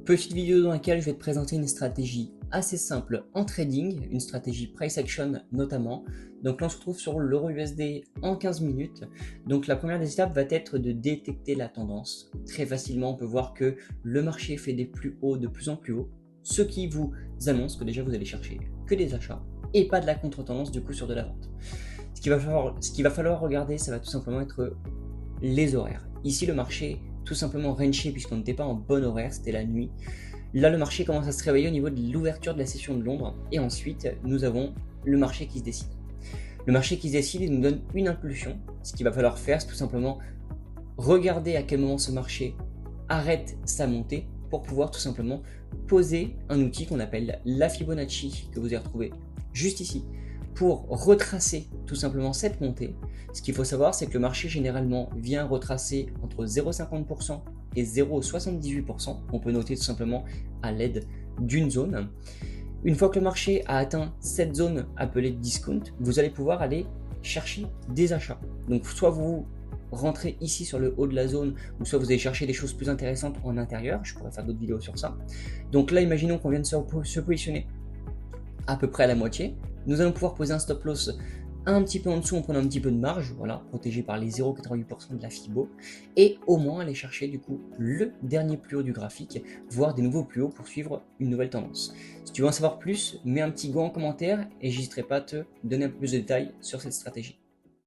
Petite vidéo dans laquelle je vais te présenter une stratégie assez simple en trading, une stratégie price action notamment. Donc là on se retrouve sur l'euro USD en 15 minutes. Donc la première des étapes va être de détecter la tendance. Très facilement on peut voir que le marché fait des plus hauts de plus en plus haut, ce qui vous annonce que déjà vous allez chercher que des achats et pas de la contre-tendance du coup sur de la vente. Ce qu'il va falloir regarder, ça va tout simplement être les horaires. Ici le marché tout simplement ranché puisqu'on n'était pas en bon horaire, c'était la nuit. Là le marché commence à se réveiller au niveau de l'ouverture de la session de Londres et ensuite nous avons le marché qui se décide. Le marché qui se décide, il nous donne une impulsion. Ce qu'il va falloir faire, c'est tout simplement regarder à quel moment ce marché arrête sa montée pour pouvoir tout simplement poser un outil qu'on appelle la Fibonacci que vous avez retrouvé juste ici pour retracer tout simplement cette montée. Ce qu'il faut savoir, c'est que le marché généralement vient retracer entre 0,50% et 0,78%. On peut noter tout simplement à l'aide d'une zone. Une fois que le marché a atteint cette zone appelée discount, vous allez pouvoir aller chercher des achats. Donc soit vous rentrez ici sur le haut de la zone, ou soit vous allez chercher des choses plus intéressantes en intérieur. Je pourrais faire d'autres vidéos sur ça. Donc là, imaginons qu'on vient de se positionner à peu près à la moitié. Nous allons pouvoir poser un stop loss un petit peu en dessous en prenant un petit peu de marge, voilà, protégé par les 0,88% de la Fibo, et au moins aller chercher du coup le dernier plus haut du graphique, voire des nouveaux plus hauts pour suivre une nouvelle tendance. Si tu veux en savoir plus, mets un petit go en commentaire et j'hésiterai pas à te donner un peu plus de détails sur cette stratégie.